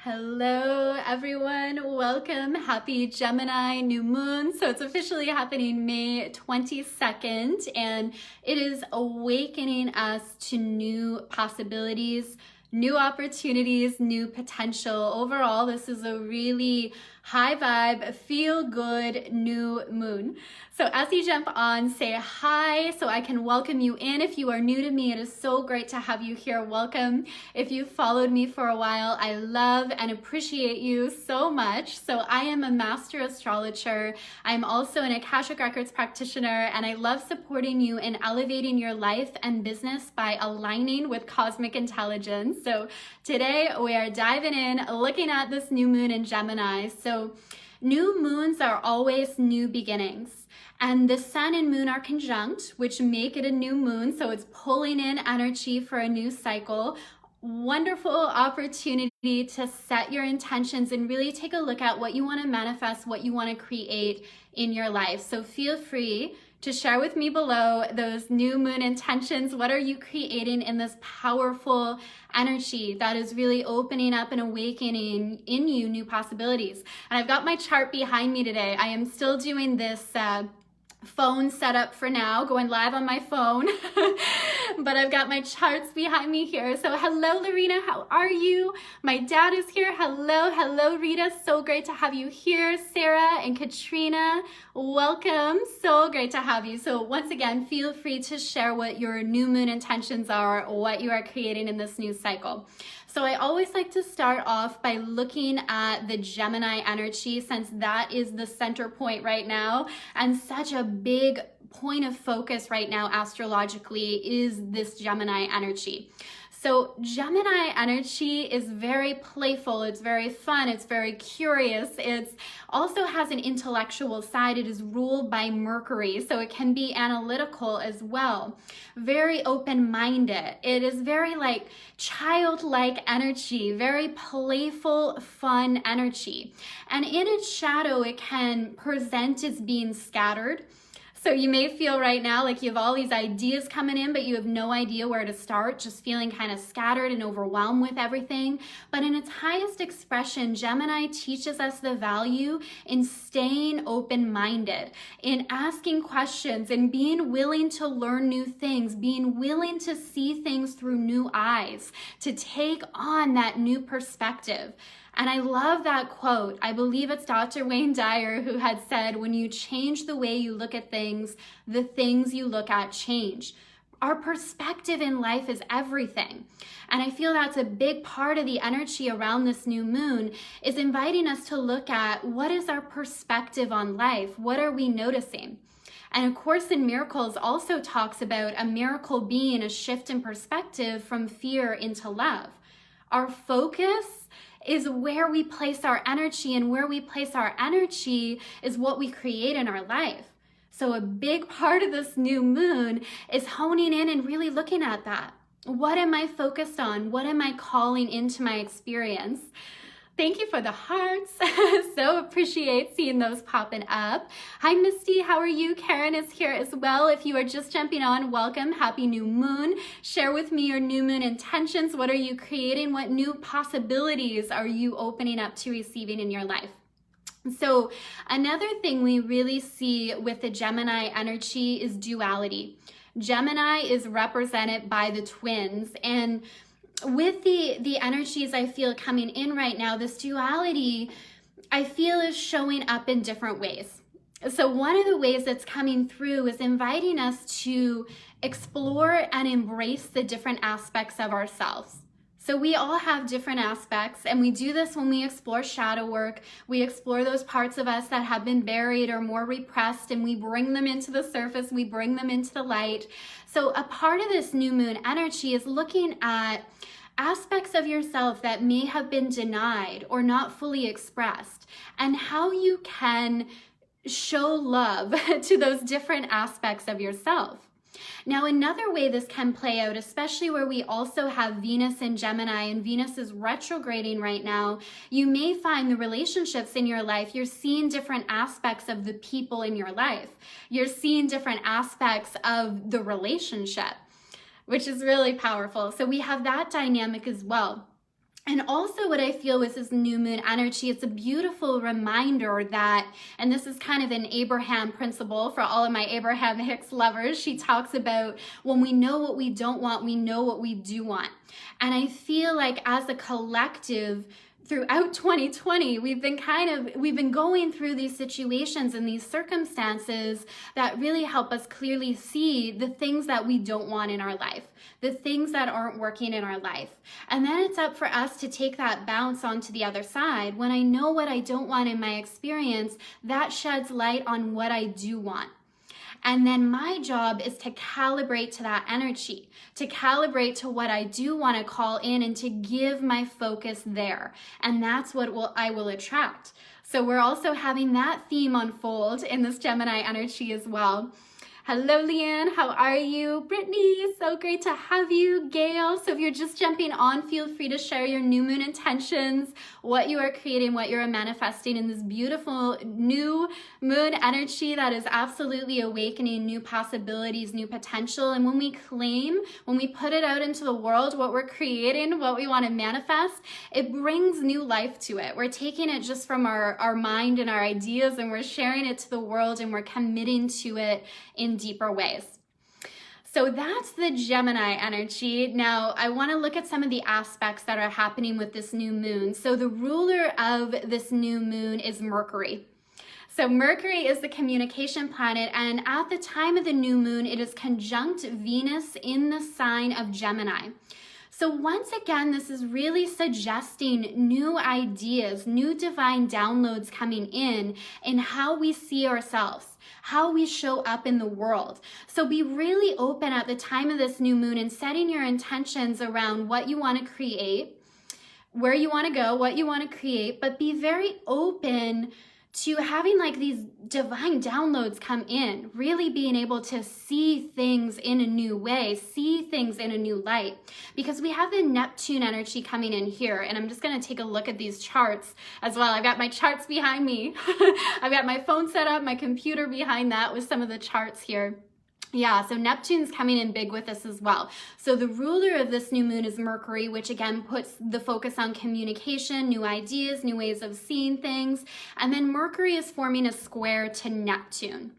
Hello everyone, welcome. Happy Gemini New Moon. So it's officially happening May 22nd and it is awakening us to new possibilities, new opportunities, new potential. Overall, this is a really high vibe, feel good new moon. So as you jump on, say hi so I can welcome you in. If you are new to me, it is so great to have you here. Welcome. If you've followed me for a while, I love and appreciate you so much. So I am a master astrologer. I'm also an Akashic Records practitioner, and I love supporting you in elevating your life and business by aligning with cosmic intelligence. So today we are diving in, looking at this new moon in Gemini. So new moons are always new beginnings. And the sun and moon are conjunct, which make it a new moon. So it's pulling in energy for a new cycle. Wonderful opportunity to set your intentions and really take a look at what you want to manifest, what you want to create in your life. So feel free to share with me below those new moon intentions. What are you creating in this powerful energy that is really opening up and awakening in you new possibilities? And I've got my chart behind me today. I am still doing this phone setup for now, going live on my phone, but I've got my charts behind me here. So hello, Lorena, how are you? My dad is here. Hello, Rita. So great to have you here. Sarah and Katrina, welcome. So great to have you. So once again, feel free to share what your new moon intentions are, what you are creating in this new cycle. So I always like to start off by looking at the Gemini energy, since that is the center point right now, and such a big point of focus right now astrologically is this Gemini energy. So Gemini energy is very playful, it's very fun, it's very curious, it also has an intellectual side. It is ruled by Mercury, so it can be analytical as well. Very open-minded. It is very like childlike energy, very playful, fun energy. And in its shadow, it can present as being scattered. So you may feel right now like you have all these ideas coming in, but you have no idea where to start, just feeling kind of scattered and overwhelmed with everything. But in its highest expression, Gemini teaches us the value in staying open-minded, in asking questions and being willing to learn new things, being willing to see things through new eyes, to take on that new perspective. And I love that quote. I believe it's Dr. Wayne Dyer who had said, when you change the way you look at things, the things you look at change. Our perspective in life is everything. And I feel that's a big part of the energy around this new moon, is inviting us to look at what is our perspective on life? What are we noticing? And A Course in Miracles also talks about a miracle being a shift in perspective from fear into love. Our focus is where we place our energy, and where we place our energy is what we create in our life. So a big part of this new moon is honing in and really looking at that. What am I focused on? What am I calling into my experience? Thank you for the hearts. So appreciate seeing those popping up. Hi, Misty. How are you? Karen is here as well. If you are just jumping on, welcome. Happy new moon. Share with me your new moon intentions. What are you creating? What new possibilities are you opening up to receiving in your life? So another thing we really see with the Gemini energy is duality. Gemini is represented by the twins, and with the energies I feel coming in right now, this duality I feel is showing up in different ways. So one of the ways that's coming through is inviting us to explore and embrace the different aspects of ourselves. So we all have different aspects, and we do this when we explore shadow work. We explore those parts of us that have been buried or more repressed, and we bring them into the surface, we bring them into the light. So a part of this new moon energy is looking at aspects of yourself that may have been denied or not fully expressed, and how you can show love to those different aspects of yourself. Now, another way this can play out, especially where we also have Venus in Gemini, and Venus is retrograding right now, you may find the relationships in your life, you're seeing different aspects of the people in your life. You're seeing different aspects of the relationship, which is really powerful. So we have that dynamic as well. And also what I feel with this new moon energy, it's a beautiful reminder that, and this is kind of an Abraham principle for all of my Abraham Hicks lovers, she talks about when we know what we don't want, we know what we do want. And I feel like as a collective, throughout 2020, we've been going through these situations and these circumstances that really help us clearly see the things that we don't want in our life, the things that aren't working in our life. And then it's up for us to take that bounce onto the other side. When I know what I don't want in my experience, that sheds light on what I do want. And then my job is to calibrate to that energy, to calibrate to what I do want to call in and to give my focus there. And that's what I will attract. So we're also having that theme unfold in this Gemini energy as well. Hello, Leanne. How are you? Brittany, so great to have you. Gail, so if you're just jumping on, feel free to share your new moon intentions, what you are creating, what you're manifesting in this beautiful new moon energy that is absolutely awakening new possibilities, new potential. And when we claim, when we put it out into the world, what we're creating, what we want to manifest, it brings new life to it. We're taking it just from our mind and our ideas, and we're sharing it to the world, and we're committing to it in deeper ways. So that's the Gemini energy. Now, I want to look at some of the aspects that are happening with this new moon. So the ruler of this new moon is Mercury. So Mercury is the communication planet, and at the time of the new moon, it is conjunct Venus in the sign of Gemini. So once again, this is really suggesting new ideas, new divine downloads coming in how we see ourselves, how we show up in the world. So be really open at the time of this new moon and setting your intentions around what you want to create, where you want to go, what you want to create, but be very open to having like these divine downloads come in, really being able to see things in a new way, see things in a new light, because we have the Neptune energy coming in here. And I'm just going to take a look at these charts as well. I've got my charts behind me. I've got my phone set up, my computer behind that with some of the charts here. Yeah, so Neptune's coming in big with us as well. So the ruler of this new moon is Mercury, which again puts the focus on communication, new ideas, new ways of seeing things. And then Mercury is forming a square to Neptune.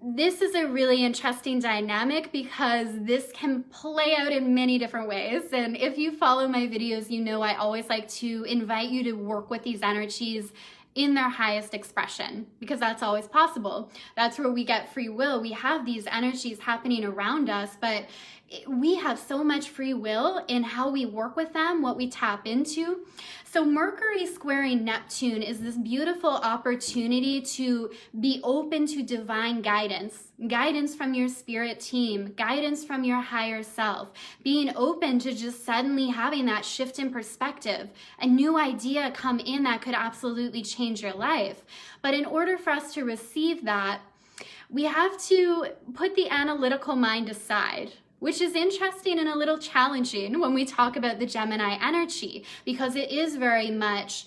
This is a really interesting dynamic because this can play out in many different ways. And if you follow my videos, you know I always like to invite you to work with these energies in their highest expression, because that's always possible. That's where we get free will. We have these energies happening around us, but we have so much free will in how we work with them, what we tap into. So Mercury squaring Neptune is this beautiful opportunity to be open to divine guidance, guidance from your spirit team, guidance from your higher self, being open to just suddenly having that shift in perspective, a new idea come in that could absolutely change your life. But in order for us to receive that, we have to put the analytical mind aside, which is interesting and a little challenging when we talk about the Gemini energy, because it is very much,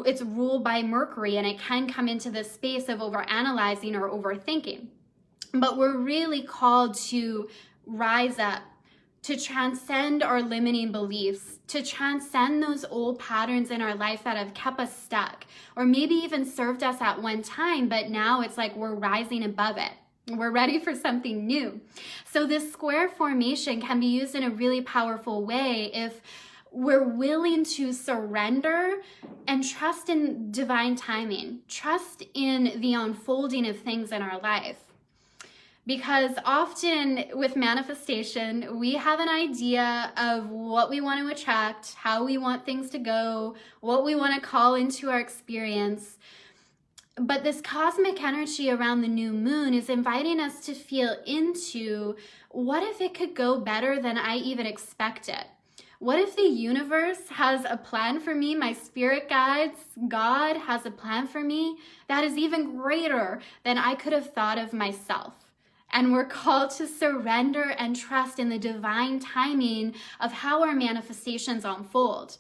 it's ruled by Mercury, and it can come into this space of overanalyzing or overthinking. But we're really called to rise up, to transcend our limiting beliefs, to transcend those old patterns in our life that have kept us stuck, or maybe even served us at one time, but now it's like we're rising above it. We're ready for something new. So this square formation can be used in a really powerful way if we're willing to surrender and trust in divine timing, trust in the unfolding of things in our life. Because often with manifestation, we have an idea of what we want to attract, how we want things to go, what we want to call into our experience. But this cosmic energy around the new moon is inviting us to feel into, what if it could go better than I even expected? What if the universe has a plan for me? My spirit guides, God has a plan for me that is even greater than I could have thought of myself. And we're called to surrender and trust in the divine timing of how our manifestations unfold.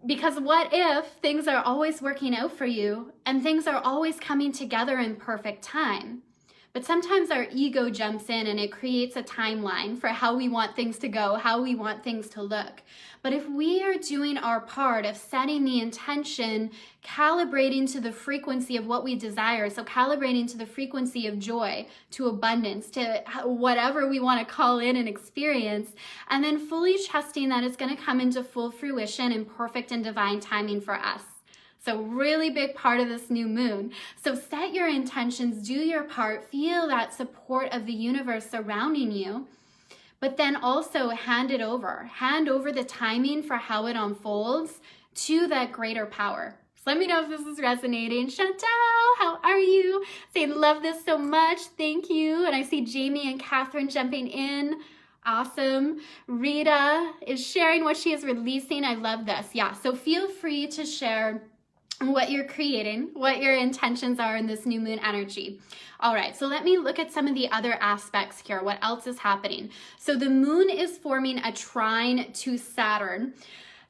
Because what if things are always working out for you and things are always coming together in perfect time? But sometimes our ego jumps in and it creates a timeline for how we want things to go, how we want things to look. But if we are doing our part of setting the intention, calibrating to the frequency of what we desire, so calibrating to the frequency of joy, to abundance, to whatever we want to call in and experience, and then fully trusting that it's going to come into full fruition and perfect and divine timing for us. So really big part of this new moon. So set your intentions, do your part, feel that support of the universe surrounding you, but then also hand over the timing for how it unfolds to that greater power. So let me know if this is resonating. Chantal, how are you? Saying love this so much, thank you. And I see Jamie and Catherine jumping in. Awesome. Rita is sharing what she is releasing. I love this. Yeah, so feel free to share what you're creating, what your intentions are in this new moon energy. All right, so let me look at some of the other aspects here. What else is happening? So the moon is forming a trine to Saturn.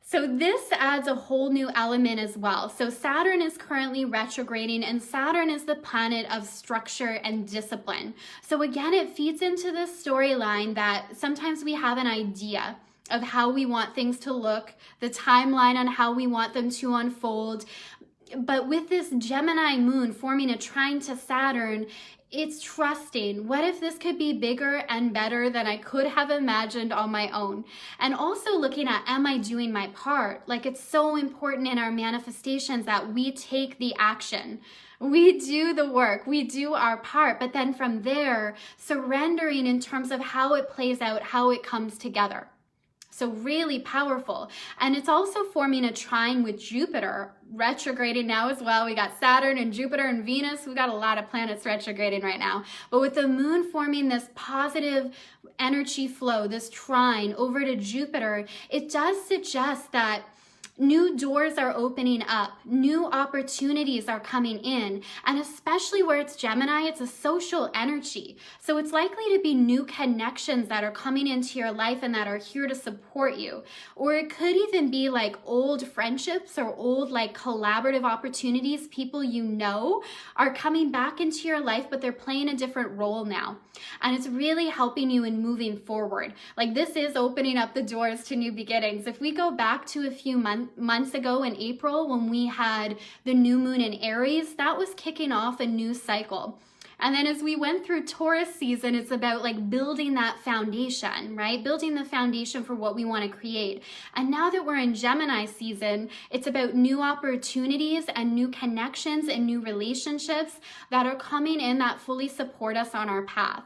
So this adds a whole new element as well. So Saturn is currently retrograding, and Saturn is the planet of structure and discipline. So again, it feeds into this storyline that sometimes we have an idea of how we want things to look, the timeline on how we want them to unfold. But with this Gemini moon forming a trine to Saturn, it's trusting. What if this could be bigger and better than I could have imagined on my own? And also looking at, am I doing my part? Like, it's so important in our manifestations that we take the action. We do the work, we do our part, but then from there, surrendering in terms of how it plays out, how it comes together. So really powerful. And it's also forming a trine with Jupiter retrograding now as well. We got Saturn and Jupiter and Venus. We got a lot of planets retrograding right now. But with the moon forming this positive energy flow, this trine over to Jupiter, it does suggest that new doors are opening up, new opportunities are coming in, and especially where it's Gemini, it's a social energy. So it's likely to be new connections that are coming into your life and that are here to support you. Or it could even be like old friendships or old like collaborative opportunities, people you know are coming back into your life, but they're playing a different role now. And it's really helping you in moving forward. Like, this is opening up the doors to new beginnings. If we go back to a few months ago in April when we had the new moon in Aries, that was kicking off a new cycle. And then as we went through Taurus season, it's about like building that foundation, right? Building the foundation for what we want to create. And now that we're in Gemini season, it's about new opportunities and new connections and new relationships that are coming in that fully support us on our path.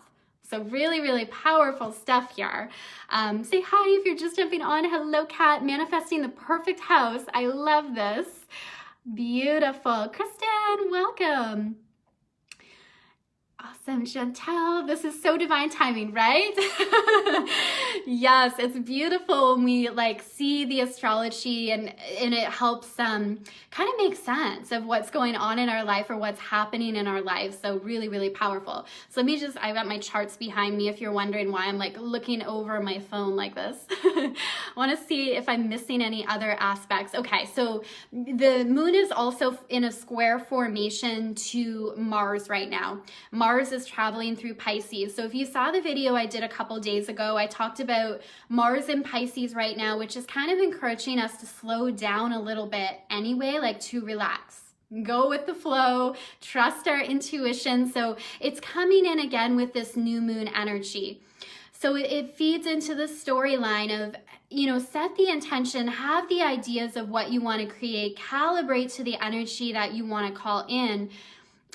So really, really powerful stuff here. Say hi if you're just jumping on. Hello, Kat. Manifesting the perfect house. I love this. Beautiful. Kristen, welcome. Awesome, Chantel. This is so divine timing, right? Yes, it's beautiful when we like see the astrology and it helps kind of make sense of what's going on in our life or what's happening in our lives. So really, really powerful. So let me just, I've got my charts behind me if you're wondering why I'm like looking over my phone like this. I want to see if I'm missing any other aspects. Okay, so the moon is also in a square formation to Mars right now. Mars is traveling through Pisces. So if you saw the video I did a couple days ago, I talked about Mars in Pisces right now, which is kind of encouraging us to slow down a little bit anyway, like to relax. Go with the flow, trust our intuition. So it's coming in again with this new moon energy. So it feeds into the storyline of, you know, set the intention, have the ideas of what you want to create, calibrate to the energy that you want to call in.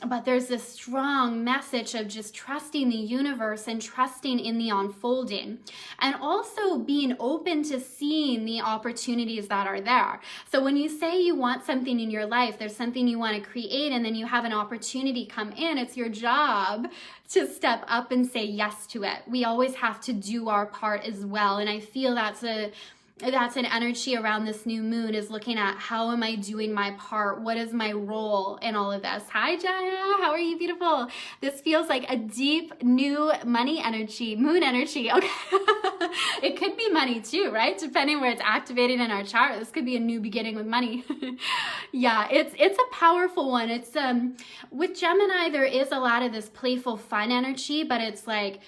But there's this strong message of just trusting the universe and trusting in the unfolding, and also being open to seeing the opportunities that are there. So when you say you want something in your life, there's something you want to create, and then you have an opportunity come in, it's your job to step up and say yes to it. We always have to do our part as well. And I feel that's that's an energy around this new moon, is looking at how am I doing my part? What is my role in all of this? Hi, Jaya. How are you, beautiful? This feels like a deep new money energy, moon energy. Okay. It could be money too, right? Depending where it's activated in our chart. This could be a new beginning with money. Yeah, it's a powerful one. It's with Gemini, there is a lot of this playful fun energy, but it's like,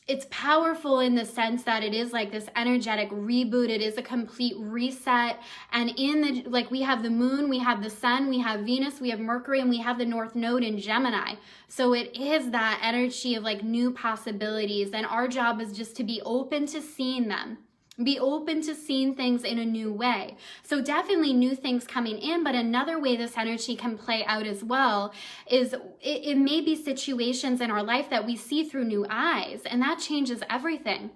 it's powerful in the sense that it is like this energetic reboot. It is a complete reset. And in the, like, we have the moon, we have the sun, we have Venus, we have Mercury, and we have the North Node in Gemini. So it is that energy of like new possibilities. And our job is just to be open to seeing them. Be open to seeing things in a new way. So definitely new things coming in, but another way this energy can play out as well is it may be situations in our life that we see through new eyes, and that changes everything.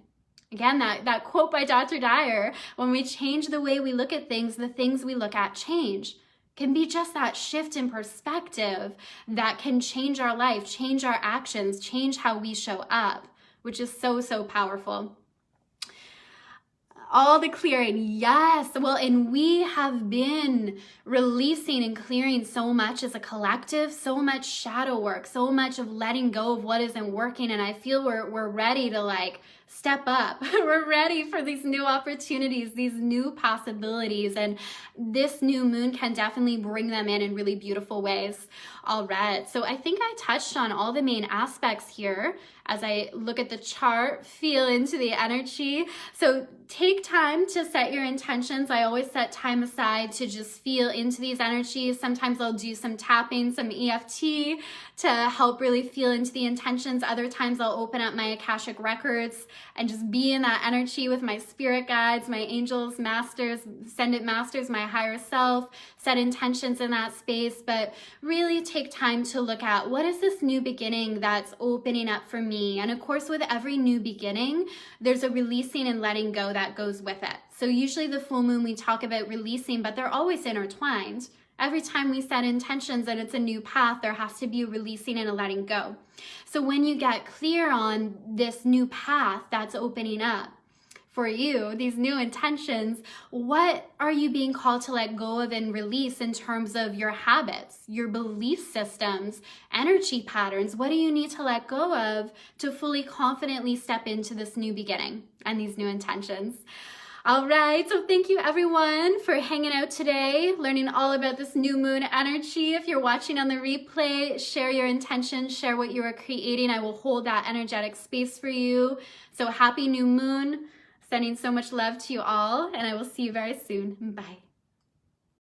Again, that quote by Dr. Dyer, when we change the way we look at things, the things we look at change. Can be just that shift in perspective that can change our life, change our actions, change how we show up, which is so, so powerful. All the clearing, yes. Well, and we have been releasing and clearing so much as a collective, so much shadow work, so much of letting go of what isn't working. And I feel we're ready to like step up. We're ready for these new opportunities, these new possibilities. And this new moon can definitely bring them in really beautiful ways. All right. So I think I touched on all the main aspects here as I look at the chart, feel into the energy. So take time to set your intentions. I always set time aside to just feel into these energies. Sometimes I'll do some tapping, some EFT to help really feel into the intentions. Other times I'll open up my Akashic records and just be in that energy with my spirit guides, my angels, masters, ascended masters, my higher self, set intentions in that space. But really take time to look at what is this new beginning that's opening up for me. And of course, with every new beginning, there's a releasing and letting go that goes with it. So usually the full moon, we talk about releasing, but they're always intertwined. Every time we set intentions and it's a new path, there has to be a releasing and a letting go. So when you get clear on this new path that's opening up for you, these new intentions, what are you being called to let go of and release in terms of your habits, your belief systems, energy patterns? What do you need to let go of to fully confidently step into this new beginning and these new intentions? All right, so thank you everyone for hanging out today, learning all about this new moon energy. If you're watching on the replay, share your intentions, share what you are creating. I will hold that energetic space for you. So happy new moon. Sending so much love to you all, and I will see you very soon. Bye.